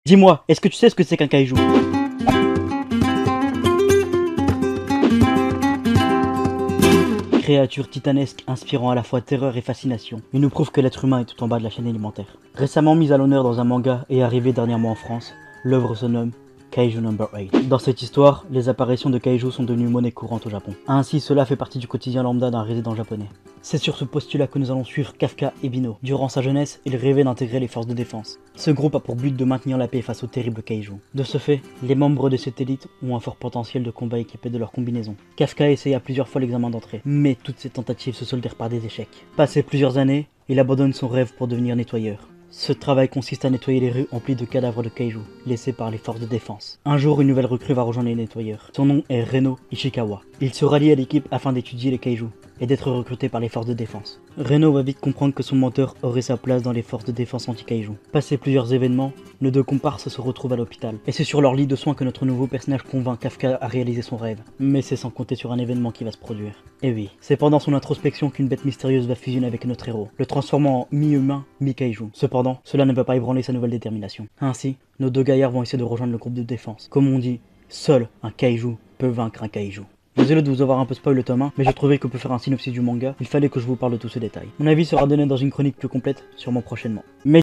Dis-moi, est-ce que tu sais ce que c'est qu'un kaiju? Créature titanesque inspirant à la fois terreur et fascination, il nous prouve que l'être humain est tout en bas de la chaîne alimentaire. Récemment mise à l'honneur dans un manga et arrivée dernièrement en France, l'œuvre se nomme Kaiju Number 8. Dans cette histoire, les apparitions de kaiju sont devenues monnaie courante au Japon. Ainsi, cela fait partie du quotidien lambda d'un résident japonais. C'est sur ce postulat que nous allons suivre Kafka Ebino. Durant sa jeunesse, il rêvait d'intégrer les forces de défense. Ce groupe a pour but de maintenir la paix face aux terribles kaiju. De ce fait, les membres de cette élite ont un fort potentiel de combat équipé de leur combinaison. Kafka essaya plusieurs fois l'examen d'entrée, mais toutes ses tentatives se soldèrent par des échecs. Passé plusieurs années, il abandonne son rêve pour devenir nettoyeur. Ce travail consiste à nettoyer les rues emplies de cadavres de kaiju, laissés par les forces de défense. Un jour, une nouvelle recrue va rejoindre les nettoyeurs. Son nom est Reno Ishikawa. Il se rallie à l'équipe afin d'étudier les kaiju et d'être recruté par les forces de défense. Reno va vite comprendre que son mentor aurait sa place dans les forces de défense anti-kaiju. Passé plusieurs événements, nos deux comparses se retrouvent à l'hôpital. Et c'est sur leur lit de soins que notre nouveau personnage convainc Kafka à réaliser son rêve. Mais c'est sans compter sur un événement qui va se produire. Et oui, c'est pendant son introspection qu'une bête mystérieuse va fusionner avec notre héros, le transformant en mi-humain, mi-kaiju. Cependant, cela ne va pas ébranler sa nouvelle détermination. Ainsi, nos deux gaillards vont essayer de rejoindre le groupe de défense. Comme on dit, seul un kaiju peut vaincre un kaiju. Désolé de vous avoir un peu spoil le tome 1, mais je trouvais que pour faire un synopsis du manga, il fallait que je vous parle de tous ces détails. Mon avis sera donné dans une chronique plus complète, sûrement prochainement. Mais